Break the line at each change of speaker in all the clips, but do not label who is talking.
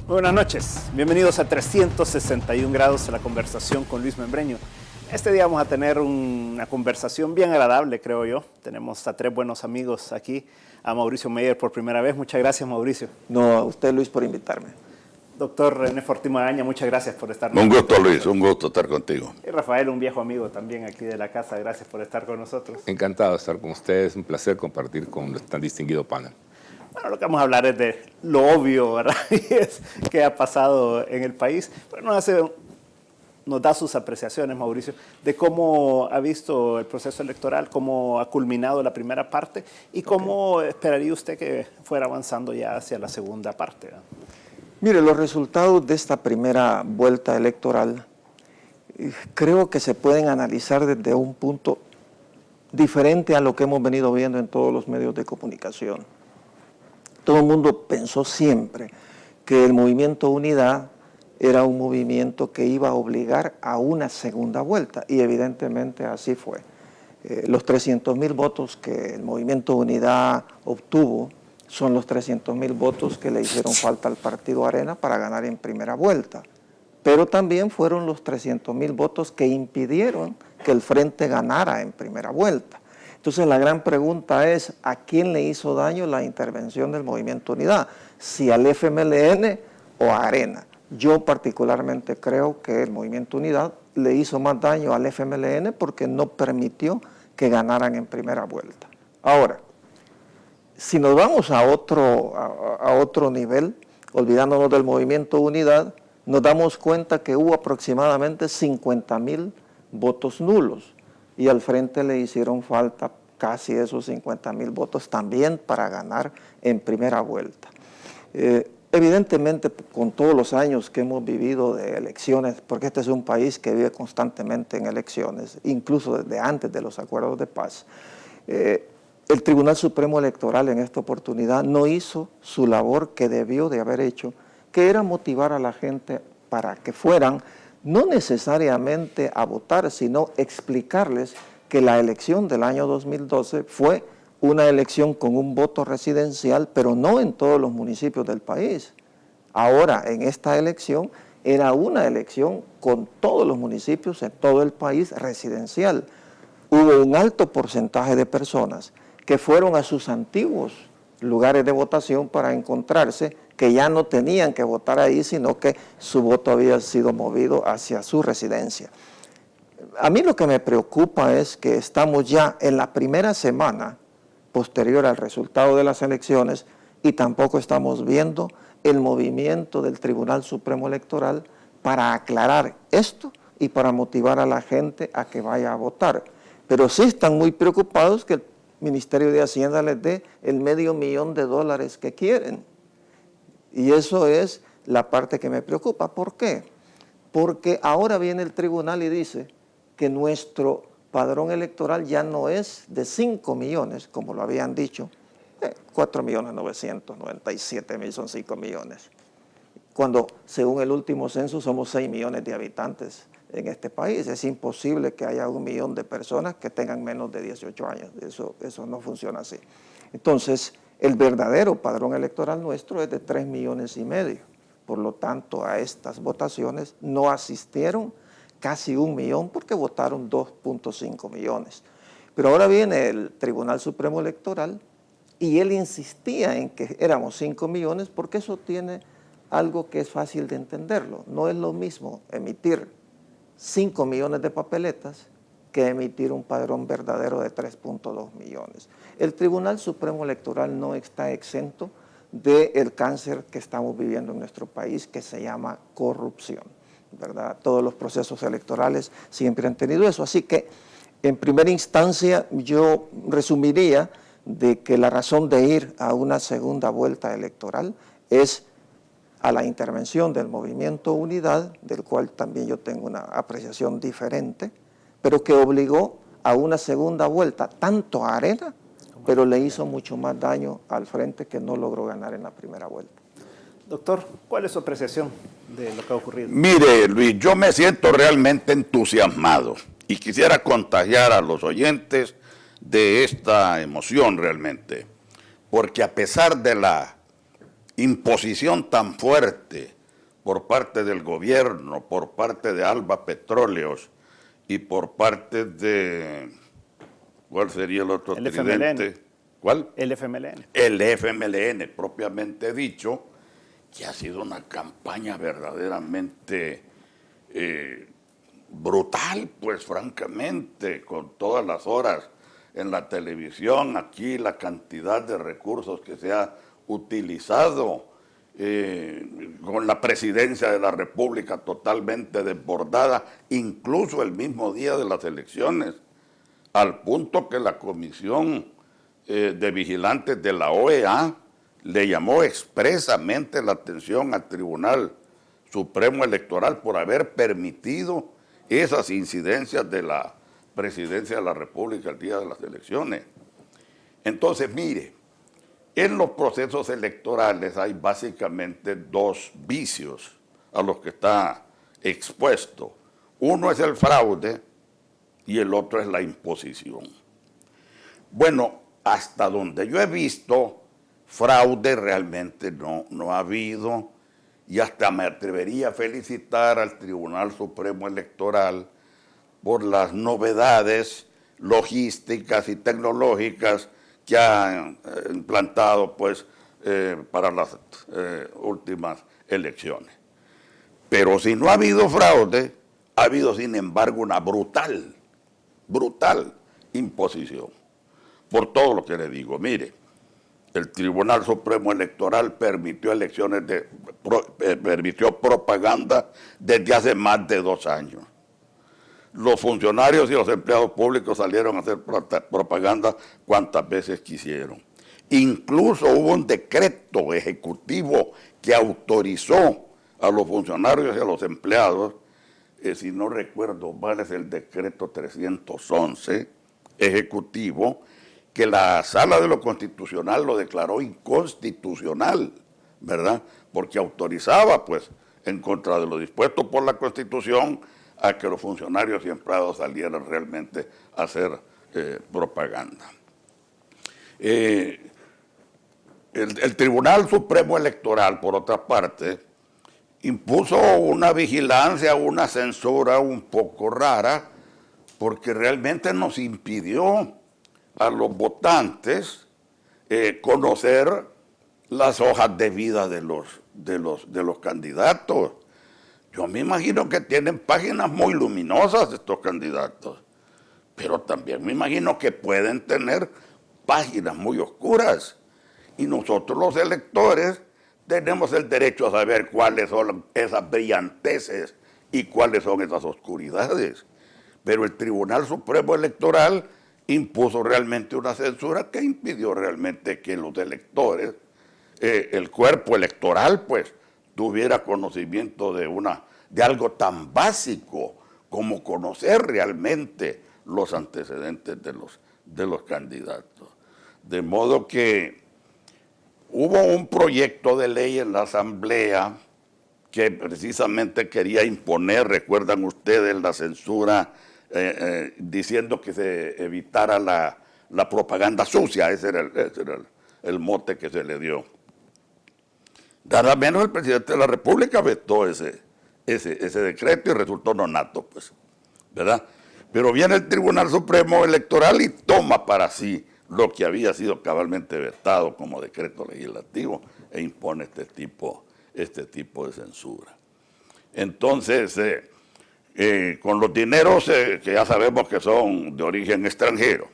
Buenas noches, bienvenidos a 361 grados de la conversación con Luis Membreño. Este día vamos a tener una conversación bien agradable, creo yo. Tenemos a tres buenos amigos aquí, a Mauricio Meyer por primera vez. Muchas gracias, Mauricio.
No, a usted, Luis, por invitarme.
Doctor René Fortimo Araña, muchas gracias por estar
Un gusto, Luis, un gusto estar contigo.
Y Rafael, un viejo amigo también aquí de la casa, gracias por estar con nosotros.
Encantado de estar con ustedes, un placer compartir con tan distinguido panel.
Bueno, lo que vamos a hablar es de lo obvio, ¿verdad? Y es qué ha pasado en el país. Pero nos da sus apreciaciones, Mauricio, de cómo ha visto el proceso electoral, cómo ha culminado la primera parte y cómo esperaría usted que fuera avanzando ya hacia la segunda parte, ¿verdad?
Mire, los resultados de esta primera vuelta electoral creo que se pueden analizar desde un punto diferente a lo que hemos venido viendo en todos los medios de comunicación. Todo el mundo pensó siempre que el Movimiento Unidad era un movimiento que iba a obligar a una segunda vuelta, y evidentemente así fue. Los 300,000 votos que el Movimiento Unidad obtuvo son los 300,000 votos que le hicieron falta al Partido Arena para ganar en primera vuelta. Pero también fueron los 300,000 votos que impidieron que el Frente ganara en primera vuelta. Entonces la gran pregunta es, ¿a quién le hizo daño la intervención del Movimiento Unidad? ¿Si al FMLN o a Arena? Yo particularmente creo que el Movimiento Unidad le hizo más daño al FMLN porque no permitió que ganaran en primera vuelta. Ahora, si nos vamos a otro nivel, olvidándonos del Movimiento Unidad, nos damos cuenta que hubo aproximadamente 50,000 votos nulos y al Frente le hicieron falta casi esos 50,000 votos también para ganar en primera vuelta. Evidentemente, con todos los años que hemos vivido de elecciones, porque este es un país que vive constantemente en elecciones, incluso desde antes de los acuerdos de paz, el Tribunal Supremo Electoral en esta oportunidad no hizo su labor que debió de haber hecho, que era motivar a la gente para que fueran, no necesariamente a votar, sino explicarles que la elección del año 2012 fue una elección con un voto residencial, pero no en todos los municipios del país. Ahora, en esta elección, era una elección con todos los municipios en todo el país residencial. Hubo un alto porcentaje de personas que fueron a sus antiguos lugares de votación para encontrarse que ya no tenían que votar ahí, sino que su voto había sido movido hacia su residencia. A mí lo que me preocupa es que estamos ya en la primera semana posterior al resultado de las elecciones y tampoco estamos viendo el movimiento del Tribunal Supremo Electoral para aclarar esto y para motivar a la gente a que vaya a votar. Pero sí están muy preocupados que el Ministerio de Hacienda les dé el $500,000 que quieren. Y eso es la parte que me preocupa. ¿Por qué? Porque ahora viene el tribunal y dice que nuestro padrón electoral ya no es de 5 millones, como lo habían dicho, 4,997,000 son 5 millones. Cuando, según el último censo, somos 6 millones de habitantes en este país. Es imposible que haya 1 millón de personas que tengan menos de 18 años. Eso no funciona así. Entonces, el verdadero padrón electoral nuestro es de 3,5 millones. Por lo tanto, a estas votaciones no asistieron casi 1 millón porque votaron 2,5 millones. Pero ahora viene el Tribunal Supremo Electoral y él insistía en que éramos 5 millones porque eso tiene algo que es fácil de entenderlo. No es lo mismo emitir 5 millones de papeletas que emitir un padrón verdadero de 3,2 millones. El Tribunal Supremo Electoral no está exento del cáncer que estamos viviendo en nuestro país, que se llama corrupción, ¿verdad? Todos los procesos electorales siempre han tenido eso. Así que, en primera instancia, yo resumiría de que la razón de ir a una segunda vuelta electoral es a la intervención del Movimiento Unidad, del cual también yo tengo una apreciación diferente, pero que obligó a una segunda vuelta tanto a Arena, pero le hizo mucho más daño al Frente, que no logró ganar en la primera vuelta.
Doctor, ¿cuál es su apreciación de lo que ha ocurrido?
Mire, Luis, yo me siento realmente entusiasmado y quisiera contagiar a los oyentes de esta emoción realmente, porque a pesar de la imposición tan fuerte por parte del gobierno, por parte de Alba Petróleos y por parte de, ¿cuál sería el otro
El
tridente?
FMLN.
¿Cuál?
El FMLN.
El FMLN, propiamente dicho, que ha sido una campaña verdaderamente brutal, pues francamente, con todas las horas en la televisión, aquí la cantidad de recursos que se ha utilizado, con la presidencia de la República totalmente desbordada, incluso el mismo día de las elecciones, al punto que la Comisión de Vigilantes de la OEA le llamó expresamente la atención al Tribunal Supremo Electoral por haber permitido esas incidencias de la presidencia de la República el día de las elecciones. Entonces, mire, en los procesos electorales hay básicamente dos vicios a los que está expuesto. Uno es el fraude y el otro es la imposición. Bueno, hasta donde yo he visto, fraude realmente no ha habido, y hasta me atrevería a felicitar al Tribunal Supremo Electoral por las novedades logísticas y tecnológicas que ha implantado pues, para las últimas elecciones. Pero si no ha habido fraude, ha habido sin embargo una brutal imposición. Por todo lo que le digo, mire, el Tribunal Supremo Electoral permitió permitió propaganda desde hace más de 2 años. Los funcionarios y los empleados públicos salieron a hacer propaganda cuantas veces quisieron. Incluso hubo un decreto ejecutivo que autorizó a los funcionarios y a los empleados, si no recuerdo mal es el decreto 311 ejecutivo, que la Sala de lo Constitucional lo declaró inconstitucional, ¿verdad? Porque autorizaba, pues, en contra de lo dispuesto por la Constitución, a que los funcionarios y empleados salieran realmente a hacer propaganda. El Tribunal Supremo Electoral, por otra parte, impuso una vigilancia, una censura un poco rara, porque realmente nos impidió a los votantes conocer las hojas de vida de los candidatos. Yo me imagino que tienen páginas muy luminosas estos candidatos, pero también me imagino que pueden tener páginas muy oscuras. Y nosotros los electores tenemos el derecho a saber cuáles son esas brillanteces y cuáles son esas oscuridades. Pero el Tribunal Supremo Electoral impuso realmente una censura que impidió realmente que los electores, el cuerpo electoral, pues, tuviera conocimiento de algo tan básico como conocer realmente los antecedentes de los candidatos. De modo que hubo un proyecto de ley en la Asamblea que precisamente quería imponer, recuerdan ustedes, la censura, diciendo que se evitara la propaganda sucia. Ese era el mote que se le dio. Nada menos el presidente de la República vetó ese decreto y resultó nonato, pues, ¿verdad? Pero viene el Tribunal Supremo Electoral y toma para sí lo que había sido cabalmente vetado como decreto legislativo e impone este tipo de censura. Entonces, con los dineros que ya sabemos que son de origen extranjero,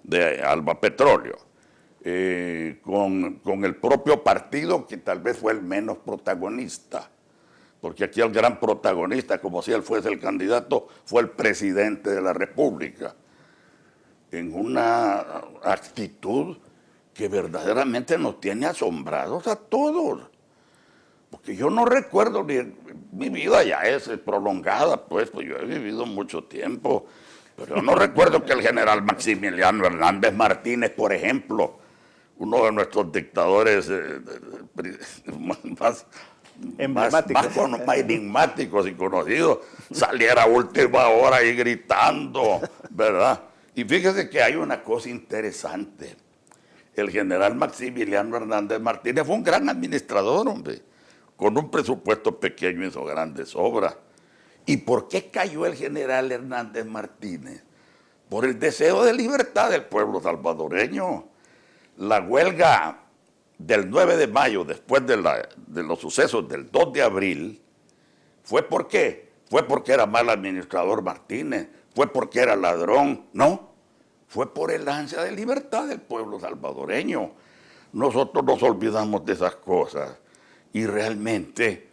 de Alba Petróleo, con el propio partido que tal vez fue el menos protagonista, porque aquí el gran protagonista, como si él fuese el candidato, fue el presidente de la República, en una actitud que verdaderamente nos tiene asombrados a todos. Porque yo no recuerdo, mi vida ya es prolongada, pues yo he vivido mucho tiempo, pero yo no recuerdo que el general Maximiliano Hernández Martínez, por ejemplo, uno de nuestros dictadores más enigmáticos y conocidos, saliera a última hora ahí gritando, ¿verdad? Y fíjese que hay una cosa interesante. El general Maximiliano Hernández Martínez fue un gran administrador, hombre. con un presupuesto pequeño hizo grandes obras. ¿Y por qué cayó el general Hernández Martínez? Por el deseo de libertad del pueblo salvadoreño. La huelga del 9 de mayo, después de los sucesos del 2 de abril, ¿fue por qué? ¿Fue porque era mal administrador Martínez? ¿Fue porque era ladrón? No, fue por el ansia de libertad del pueblo salvadoreño. Nosotros nos olvidamos de esas cosas y realmente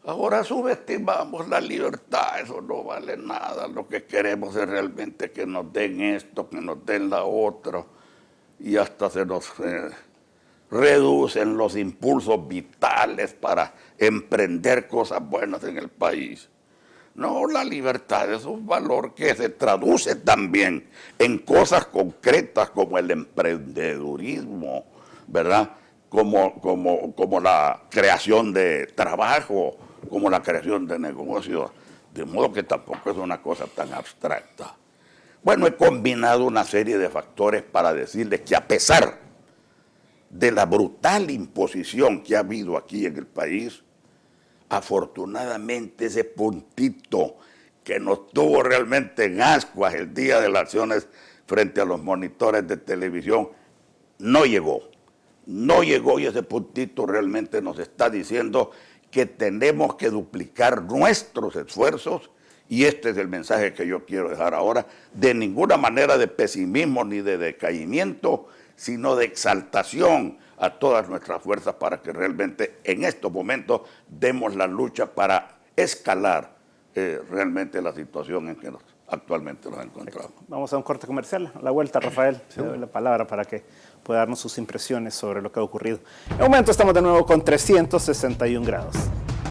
ahora subestimamos la libertad, eso no vale nada. Lo que queremos es realmente que nos den esto, que nos den la otra y hasta se nos reducen los impulsos vitales para emprender cosas buenas en el país. No, la libertad es un valor que se traduce también en cosas concretas como el emprendedurismo, ¿verdad? Como la creación de trabajo, como la creación de negocios, de modo que tampoco es una cosa tan abstracta. Bueno, he combinado una serie de factores para decirles que a pesar de la brutal imposición que ha habido aquí en el país, afortunadamente ese puntito que nos tuvo realmente en ascuas el día de las acciones frente a los monitores de televisión, no llegó. No llegó y ese puntito realmente nos está diciendo que tenemos que duplicar nuestros esfuerzos y este es el mensaje que yo quiero dejar ahora, de ninguna manera de pesimismo ni de decaimiento, sino de exaltación a todas nuestras fuerzas para que realmente en estos momentos demos la lucha para escalar realmente la situación en que actualmente nos encontramos.
Vamos a un corte comercial. A la vuelta, Rafael, le doy la palabra para que pueda darnos sus impresiones sobre lo que ha ocurrido. En un momento estamos de nuevo con 361 grados.